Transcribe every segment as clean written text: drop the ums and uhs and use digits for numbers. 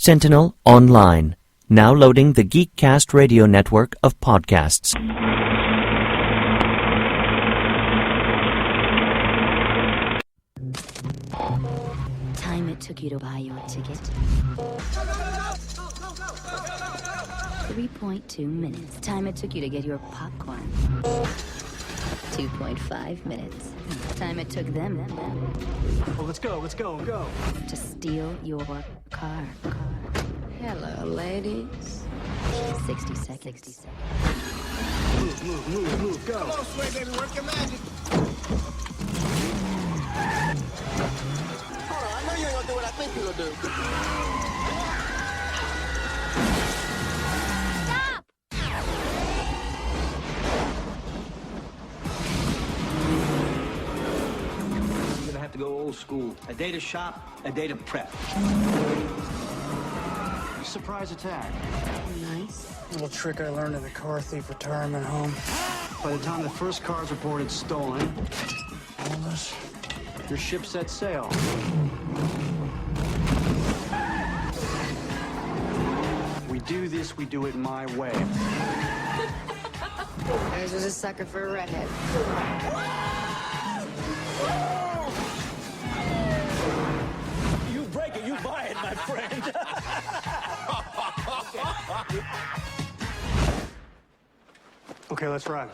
Sentinel Online. Now loading the Geekcast radio network of podcasts. Time it took you to buy your ticket. 3.2 minutes. Time it took you to get your popcorn. 2.5 minutes. Time it took them. Well, let's go. To steal your car. Hello, ladies. 60 seconds. Move, go. Come on, Sway, baby, work your magic. Hold on, I know you ain't gonna do what I think you're gonna do. Stop! You're gonna have to go old school. A day to shop, a day to prep. Surprise attack. Nice. Little trick I learned in the car thief retirement home. By the time the first car's reported stolen, All this. your ship set sail. We do this, we do it my way. Yours was a sucker for a redhead. You break it, you buy it, my friend. Okay, let's run.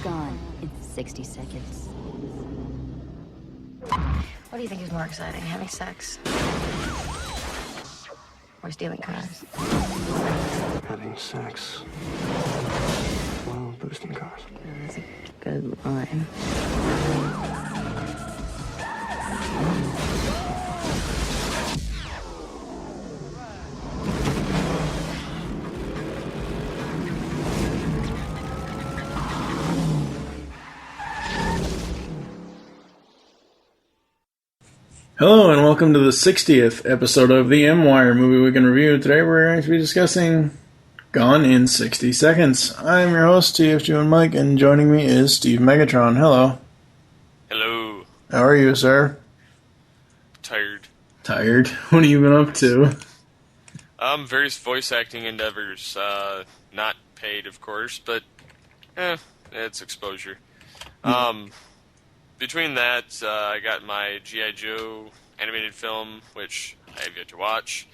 Gone in 60 seconds. What do you think is more exciting, having sex or stealing cars? Having sex while boosting cars. That's a good line. Hello and welcome to the 60th episode of the M-Wire Movie Week in Review. Today we're going to be discussing Gone in 60 Seconds. I'm your host, TFG and Mike, and joining me is Steve Megatron. Hello. Hello. How are you, sir? Tired. Tired? What have you been up to? Various voice acting endeavors. Not paid, of course, but it's exposure. Between that, I got my G.I. Joe animated film, which I have yet to watch.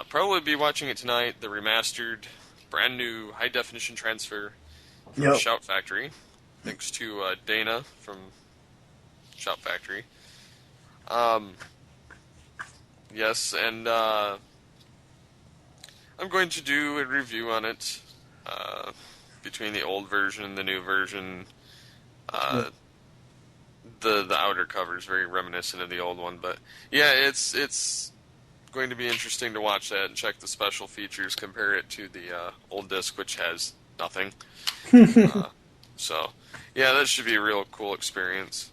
Probably be watching it tonight, the remastered, brand new high-definition transfer from Shout Factory. Thanks to Dana from Shout Factory. Yes, and I'm going to do a review on it, between the old version and the new version. The outer cover is very reminiscent of the old one, but yeah, it's going to be interesting to watch that and check the special features, compare it to the old disc, which has nothing. So, yeah, that should be a real cool experience.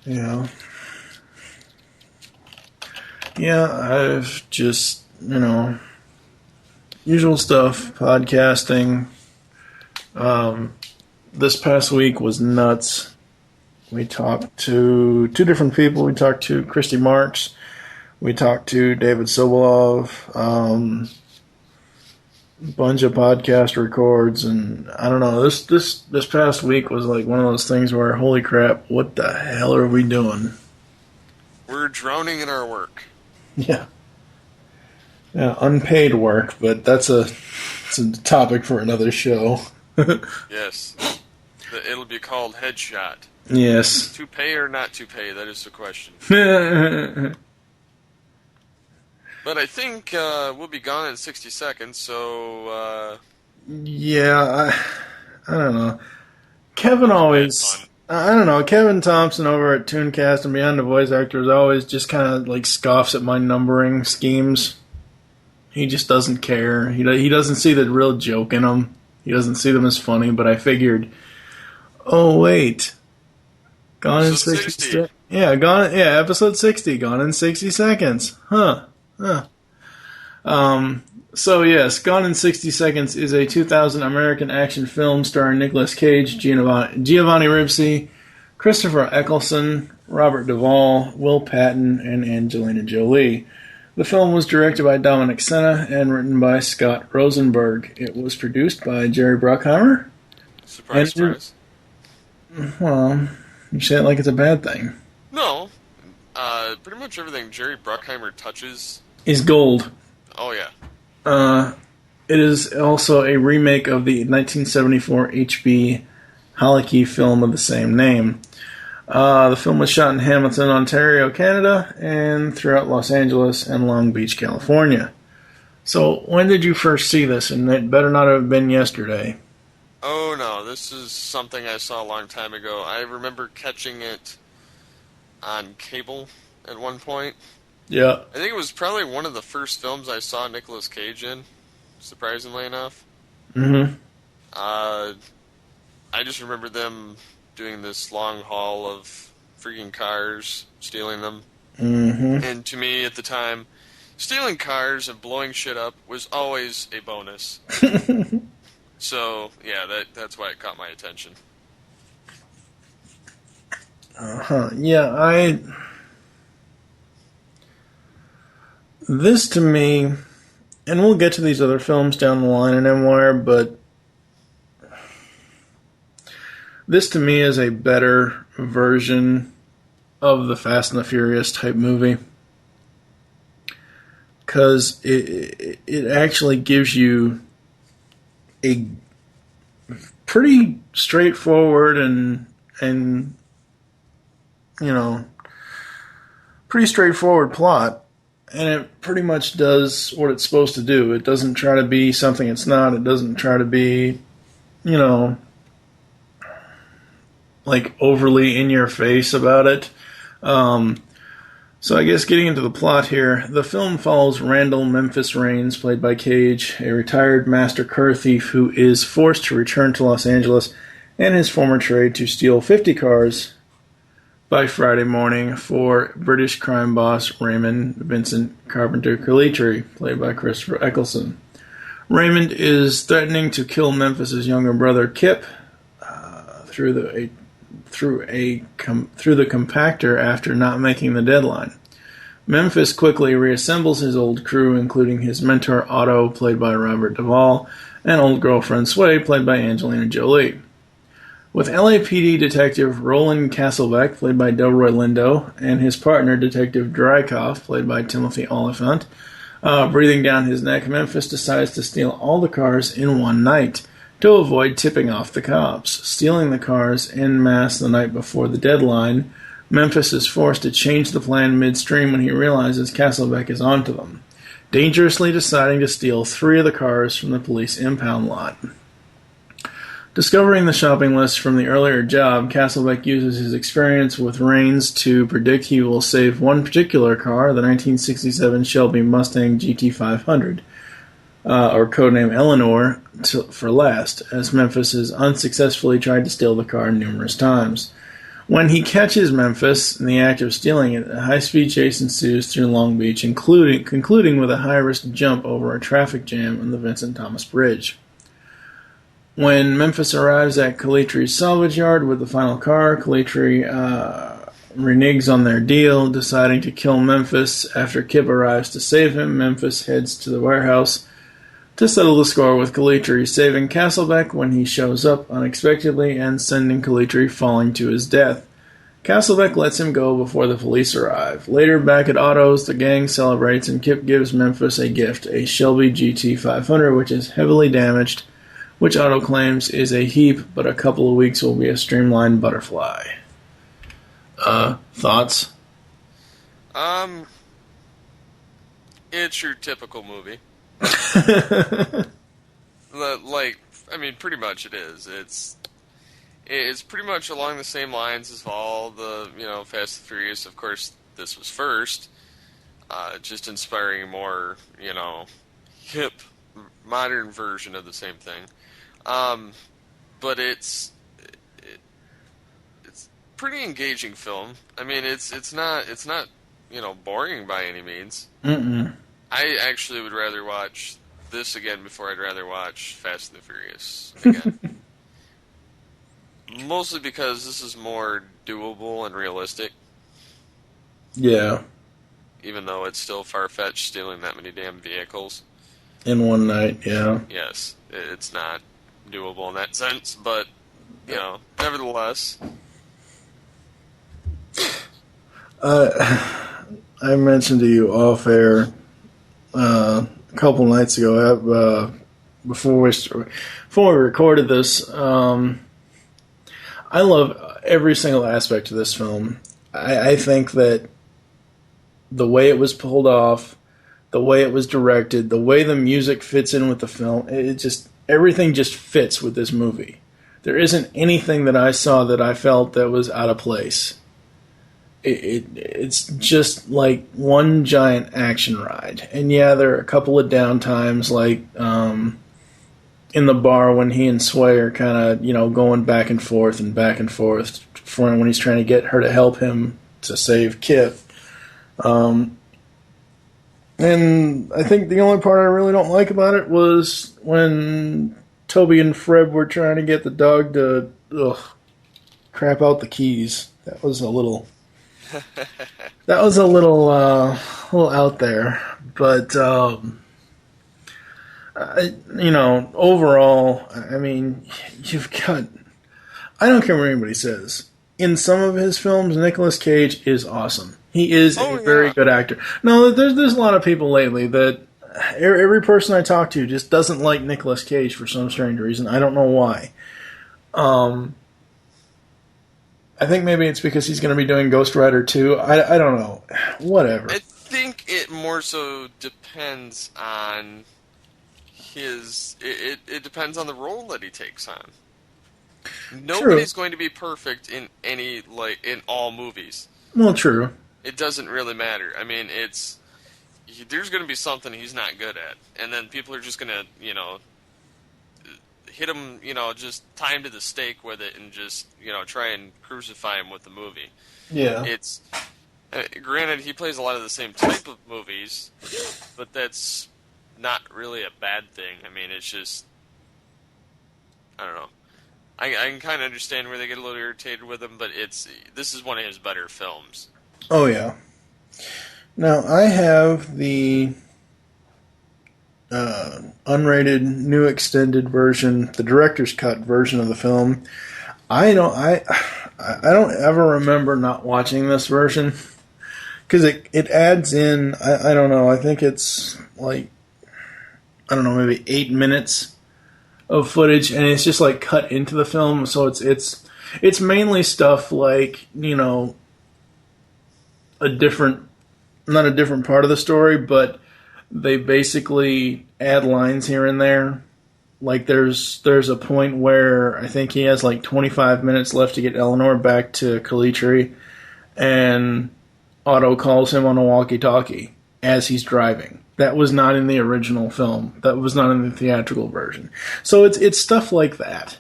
Yeah. Yeah, I've just, usual stuff, podcasting. This past week was nuts. We talked to two different people. We talked to Christy Marks. We talked to David Sobolov. Bunch of podcast records, and I don't know. This past week was like one of those things where, holy crap, what the hell are we doing? We're drowning in our work. Yeah. Yeah, unpaid work, but it's a topic for another show. Yes. It'll be called Headshot. Yes. To pay or not to pay, that is the question. But I think we'll be gone in 60 seconds, so... Yeah, I don't know. Kevin always... I don't know, Kevin Thompson over at Tooncast and Beyond the Voice Actors always just kind of like scoffs at my numbering schemes. He just doesn't care. He doesn't see the real joke in them. He doesn't see them as funny, but I figured, oh wait... Gone in 60. Episode 60. Gone in 60 seconds. Huh. So yes, Gone in 60 Seconds is a 2000 American action film starring Nicolas Cage, Giovanni Ribisi, Christopher Eccleston, Robert Duvall, Will Patton, and Angelina Jolie. The film was directed by Dominic Sena and written by Scott Rosenberg. It was produced by Jerry Bruckheimer. Surprise, surprise. Well, you say it like it's a bad thing. No. Pretty much everything Jerry Bruckheimer touches is gold. Oh, yeah. It is also a remake of the 1974 H.B. Halicki film of the same name. The film was shot in Hamilton, Ontario, Canada, and throughout Los Angeles and Long Beach, California. So, when did you first see this? And it better not have been yesterday. Oh, no. This is something I saw a long time ago. I remember catching it on cable at one point. Yeah. I think it was probably one of the first films I saw Nicolas Cage in, surprisingly enough. Mm-hmm. I just remember them doing this long haul of freaking cars, stealing them. Mm-hmm. And to me, at the time, stealing cars and blowing shit up was always a bonus. So, yeah, that's why it caught my attention. Uh-huh. Yeah, This to me, and we'll get to these other films down the line in MWire, but this to me is a better version of the Fast and the Furious type movie. Because it actually gives you a pretty straightforward and you know, pretty straightforward plot. And it pretty much does what it's supposed to do. It doesn't try to be something it's not. It doesn't try to be, you know, like overly in your face about it. So I guess getting into the plot here, the film follows Randall Memphis Raines, played by Cage, a retired master car thief who is forced to return to Los Angeles and his former trade to steal 50 cars by Friday morning for British crime boss Raymond Vincent Carpenter Calitri, played by Christopher Eccleston. Raymond is threatening to kill Memphis's younger brother Kip through the compactor after not making the deadline. Memphis quickly reassembles his old crew, including his mentor Otto, played by Robert Duvall, and old girlfriend Sway, played by Angelina Jolie. With LAPD Detective Roland Castlebeck, played by Delroy Lindo, and his partner, Detective Drykoff, played by Timothy Oliphant, breathing down his neck, Memphis decides to steal all the cars in one night to avoid tipping off the cops. Stealing the cars en masse the night before the deadline, Memphis is forced to change the plan midstream when he realizes Castlebeck is onto them, dangerously deciding to steal 3 of the cars from the police impound lot. Discovering the shopping list from the earlier job, Castlebeck uses his experience with Raines to predict he will save one particular car, the 1967 Shelby Mustang GT500, or codename Eleanor, for last, as Memphis has unsuccessfully tried to steal the car numerous times. When he catches Memphis in the act of stealing it, a high-speed chase ensues through Long Beach, concluding with a high-risk jump over a traffic jam on the Vincent Thomas Bridge. When Memphis arrives at Calitri's salvage yard with the final car, Calitri reneges on their deal, deciding to kill Memphis. After Kip arrives to save him, Memphis heads to the warehouse to settle the score with Calitri, saving Castlebeck when he shows up unexpectedly and sending Calitri falling to his death. Castlebeck lets him go before the police arrive. Later, back at Otto's, the gang celebrates and Kip gives Memphis a gift, a Shelby GT500, which is heavily damaged, which Otto claims is a heap, but a couple of weeks will be a streamlined butterfly. Thoughts? It's your typical movie. Pretty much it is. It's pretty much along the same lines as all the, Fast and Furious. Of course, this was first. Just inspiring a more, hip, modern version of the same thing. But it's pretty engaging film. I mean, it's not boring by any means. Mm-mm. I actually would rather watch this again before I'd rather watch Fast and the Furious again. Mostly because this is more doable and realistic. Yeah. Even though it's still far-fetched stealing that many damn vehicles. In one night, yeah. Yes, it's not doable in that sense, but, you know, nevertheless. I mentioned to you off air a couple nights ago, before we recorded this. I love every single aspect of this film. I think that the way it was pulled off, the way it was directed, the way the music fits in with the film, everything just fits with this movie. There isn't anything that I saw that I felt that was out of place. It's just like one giant action ride. And yeah, there are a couple of down times, like in the bar when he and Sway are kind of, you know, going back and forth for when he's trying to get her to help him to save Kip. And I think the only part I really don't like about it was when Toby and Fred were trying to get the dog to crap out the keys. That was a little little out there. But you know, overall, I mean, you've got, I don't care what anybody says. In some of his films, Nicolas Cage is awesome. He is a very good actor. No, there's a lot of people lately that every person I talk to just doesn't like Nicolas Cage for some strange reason. I don't know why. I think maybe it's because he's going to be doing Ghost Rider 2. I don't know. Whatever. I think it more so depends on his... It depends on the role that he takes on. Nobody's going to be perfect in in all movies. Well, true. It doesn't really matter. I mean, there's going to be something he's not good at, and then people are just going to, you know, hit him, you know, just tie him to the stake with it, and just, you know, try and crucify him with the movie. Yeah. It's granted he plays a lot of the same type of movies, but that's not really a bad thing. I mean, it's just, I don't know. I can kind of understand where they get a little irritated with him, but this is one of his better films. Oh, yeah. Now, I have the unrated, new extended version, the director's cut version of the film. I don't ever remember not watching this version, because it adds in, I don't know, I think it's like, I don't know, maybe 8 minutes of footage, and it's just like cut into the film, so it's mainly stuff like, you know, not a different part of the story, but they basically add lines here and there. Like there's a point where I think he has like 25 minutes left to get Eleanor back to Calitri, and Otto calls him on a walkie-talkie as he's driving. That was not in the original film. That was not in the theatrical version. So it's stuff like that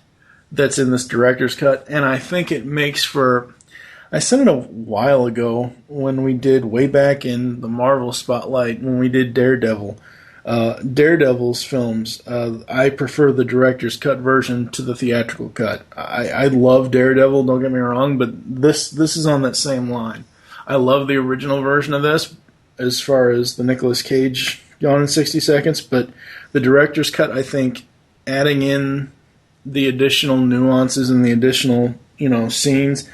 that's in this director's cut, and I think it makes for... I said it a while ago when we did, way back in the Marvel Spotlight, when we did Daredevil. Daredevil's films, I prefer the director's cut version to the theatrical cut. I love Daredevil, don't get me wrong, but this is on that same line. I love the original version of this, as far as the Nicolas Cage Gone in 60 Seconds, but the director's cut, I think, adding in the additional nuances and the additional, you know, scenes,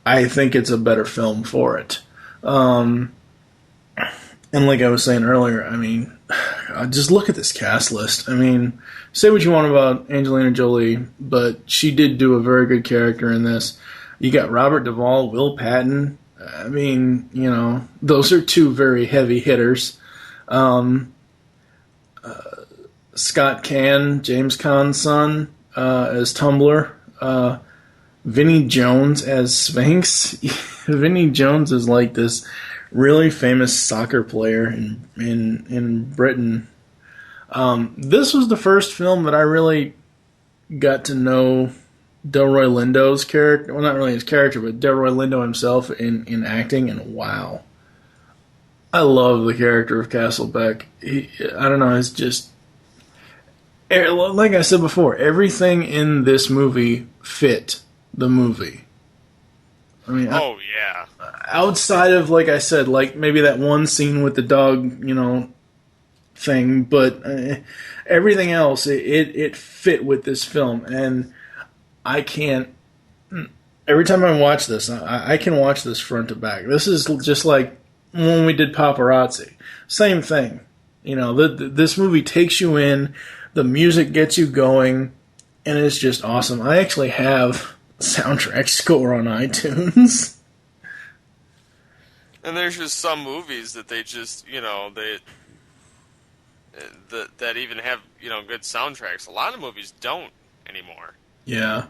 I think it's a better film for it. And like I was saying earlier, I mean, just look at this cast list. I mean, say what you want about Angelina Jolie, but she did do a very good character in this. You got Robert Duvall, Will Patton. I mean, you know, those are two very heavy hitters. Scott Caan, James Caan's son, as Tumbler. Vinnie Jones as Sphinx. Vinnie Jones is like this really famous soccer player in Britain. This was the first film that I really got to know Delroy Lindo's character. Well, not really his character, but Delroy Lindo himself in acting, and wow. I love the character of Castlebeck. I don't know, it's just like I said before, everything in this movie fit the movie. I mean, yeah. Outside of, like I said, like maybe that one scene with the dog, thing, but everything else, it fit with this film, and I can't. Every time I watch this, I can watch this front to back. This is just like when we did Paparazzi. Same thing. This movie takes you in, the music gets you going, and it's just awesome. I actually have soundtrack score on iTunes. And there's just some movies that they just, that even have, good soundtracks. A lot of movies don't anymore. Yeah.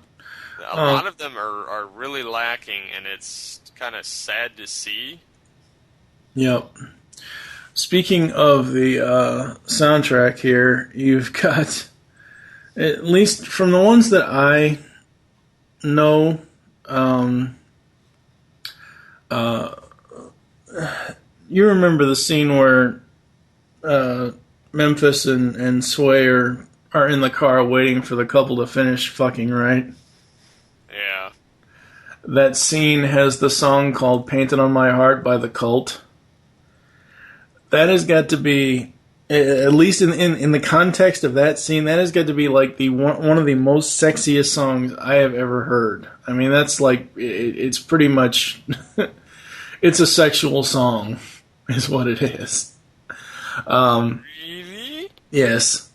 A lot of them are really lacking, and it's kind of sad to see. Yep. Speaking of the soundtrack here, you've got, at least from the ones that I know, you remember the scene where Memphis and Sway are in the car waiting for the couple to finish fucking, right? Yeah. That scene has the song called Painted on My Heart by The Cult. That has got to be, at least in the context of that scene, that has got to be like one of the most sexiest songs I have ever heard. I mean, that's like, it's pretty much, it's a sexual song, is what it is. Really? Yes.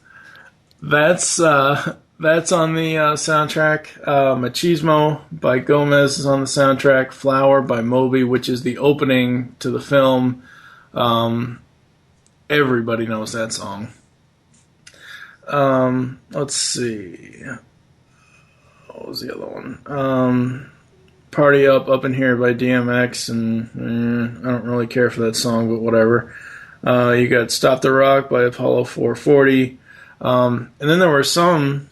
That's on the soundtrack. Machismo by Gomez is on the soundtrack. Flower by Moby, which is the opening to the film. Everybody knows that song. Let's see. What was the other one? Party Up in Here by DMX, and I don't really care for that song, but whatever. You got Stop the Rock by Apollo 440. And then there were some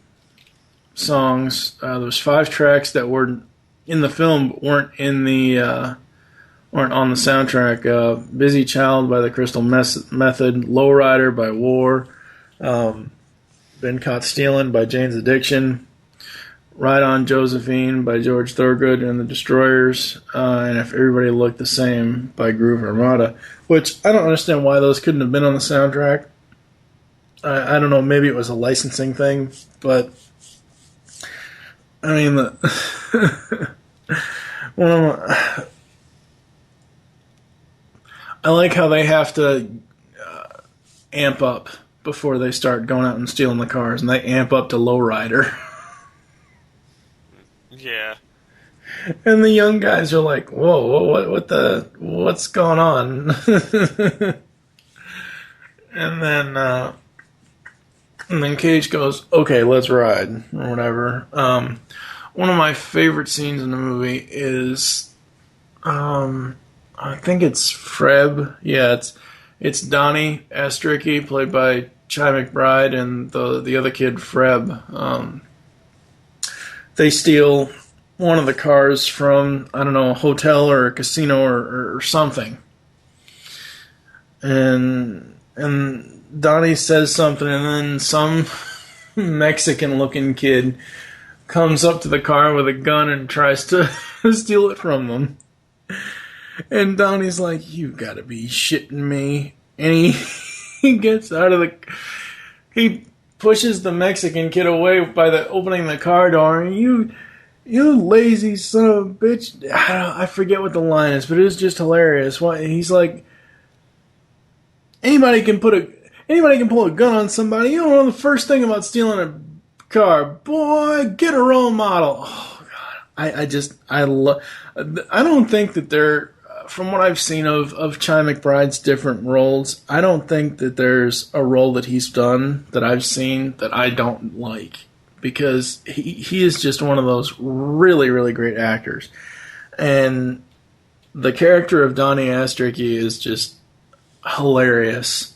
songs. There was 5 tracks that were in the film, but weren't on the soundtrack. Busy Child by the Crystal Method, Lowrider by War, Been Caught Stealing by Jane's Addiction, Ride On Josephine by George Thorogood and the Destroyers, and If Everybody Looked the Same by Groove Armada, which I don't understand why those couldn't have been on the soundtrack. I don't know, maybe it was a licensing thing, but I mean, I like how they have to amp up before they start going out and stealing the cars, and they amp up to Lowrider. Yeah. And the young guys are like, "Whoa, what's going on?" and then Cage goes, "Okay, let's ride," or whatever. One of my favorite scenes in the movie is, I think it's Freb. Yeah, it's Donnie Astricky, played by Chi McBride, and the other kid, Freb. They steal one of the cars from, I don't know, a hotel or a casino or something. And Donnie says something, and then some Mexican-looking kid comes up to the car with a gun and tries to steal it from them. And Donnie's like, "You gotta be shitting me." And he gets out of he pushes the Mexican kid away by opening the car door. And you lazy son of a bitch. I forget what the line is, but it was just hilarious. He's like, anybody can pull a gun on somebody. You don't know the first thing about stealing a car. Boy, get a role model. Oh God, I don't think that they're, from what I've seen of Chi McBride's different roles, I don't think that there's a role that he's done that I've seen that I don't like, because he is just one of those really, really great actors. And the character of Donnie Astricky is just hilarious.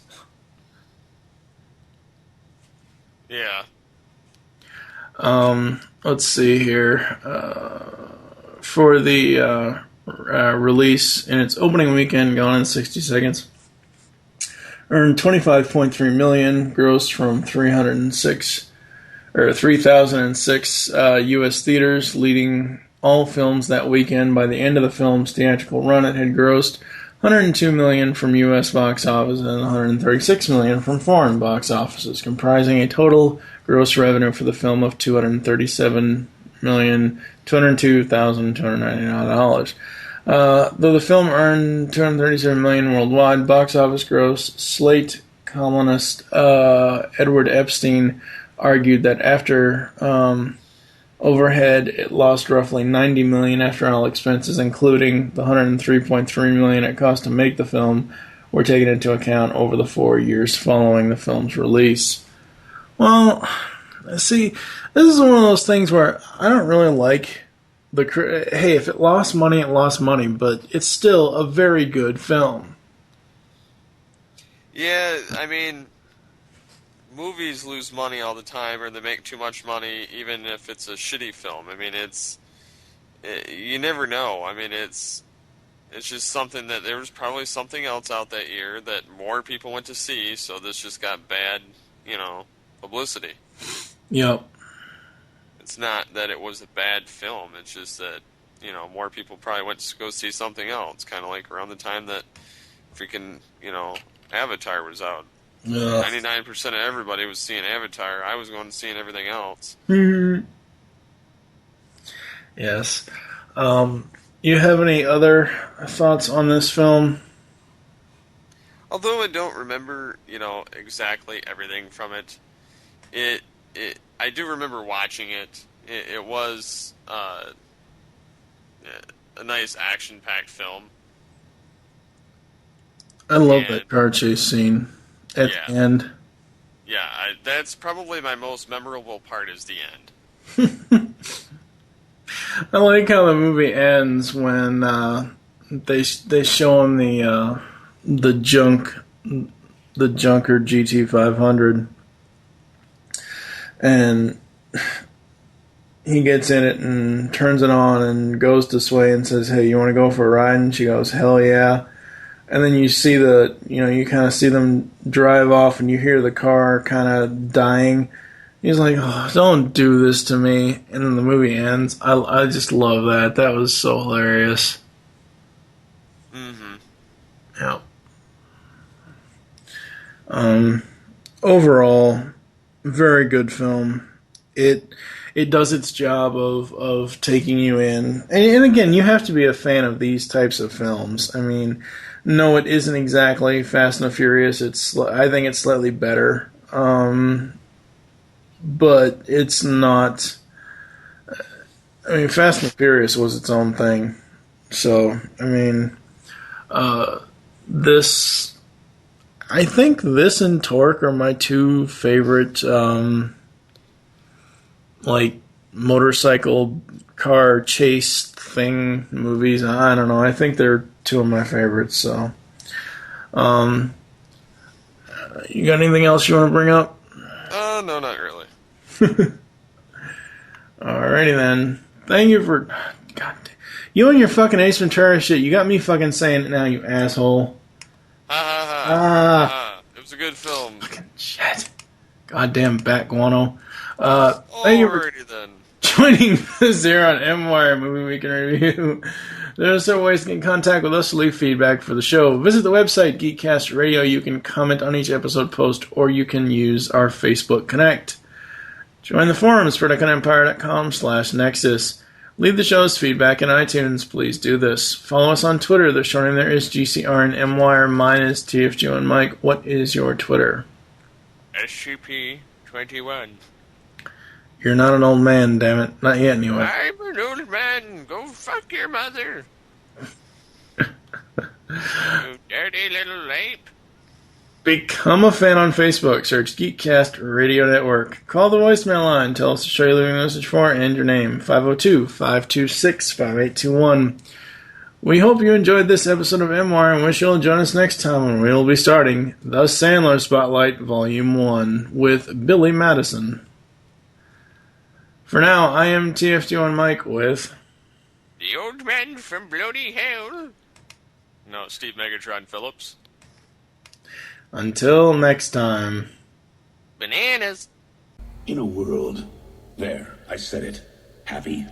Yeah. Let's see here. For the release in its opening weekend, Gone in 60 Seconds, earned $25.3 million, grossed from 306 or 3,006 U.S. theaters, leading all films that weekend. By the end of the film's theatrical run, it had grossed $102 million from U.S. box office and $136 million from foreign box offices, comprising a total gross revenue for the film of $237,202,299. Though the film earned $237 million worldwide box office gross, Slate columnist Edward Epstein argued that after overhead, it lost roughly $90 million after all expenses, including the $103.3 million it cost to make the film, were taken into account over the 4 years following the film's release. Well, see, this is one of those things where I don't really like hey, if it lost money, it lost money, but it's still a very good film. Yeah, I mean, movies lose money all the time, or they make too much money, even if it's a shitty film. I mean, you never know. I mean, it's just something that there was probably something else out that year that more people went to see, so this just got bad, publicity. Yep. It's not that it was a bad film. It's just that, more people probably went to go see something else, kind of like around the time that freaking, Avatar was out. Yeah. 99% of everybody was seeing Avatar. I was going to seeing everything else. Mm-hmm. Yes. You have any other thoughts on this film? Although I don't remember, exactly everything from it, I do remember watching it. It was a nice action-packed film. I love that car chase scene at the end. Yeah, that's probably my most memorable part is the end. I like how the movie ends when they show him the junker GT500, and he gets in it and turns it on and goes to Sway and says, "Hey, you want to go for a ride?" And she goes, "Hell yeah." And then you see you kind of see them drive off, and you hear the car kind of dying. He's like, "Oh, don't do this to me." And then the movie ends. I just love that. That was so hilarious. Mm-hmm. Yeah. Overall, very good film. It does its job of taking you in. And again, you have to be a fan of these types of films. I mean, no, it isn't exactly Fast and the Furious. I think it's slightly better. But it's not. I mean, Fast and Furious was its own thing. So, I mean, this. I think this and Torque are my two favorite, motorcycle car chase thing movies. I don't know. I think they're two of my favorites. So, you got anything else you want to bring up? No, not really. Alrighty then. Thank you for... God, you and your fucking Ace Ventura shit. You got me fucking saying it now, you asshole. It was a good film. Fucking shit. Goddamn bat guano. Thank you for then. joining us here on M-Wire Movie Week in Review. There are several ways to get in contact with us to leave feedback for the show. Visit the website, Geekcast Radio. You can comment on each episode post, or you can use our Facebook Connect. Join the forums, FredEconEmpire.com/Nexus. Leave the show's feedback in iTunes. Please do this. Follow us on Twitter. The short name there is GCRN MWire. Mine is TFG and Mike. What is your Twitter? SCP-21. You're not an old man, damn it. Not yet, anyway. I'm an old man. Go fuck your mother. You dirty little ape. Become a fan on Facebook. Search Geekcast Radio Network. Call the voicemail line. Tell us the show you're leaving a message for and your name. 502-526-5821. We hope you enjoyed this episode of M-Wire and wish you'll join us next time when we will be starting The Sandler Spotlight Volume 1 with Billy Madison. For now, I am TFG1 Mike with... The old man from bloody hell. No, Steve Megatron Phillips. Until next time. Bananas. In a world, there, I said it, happy,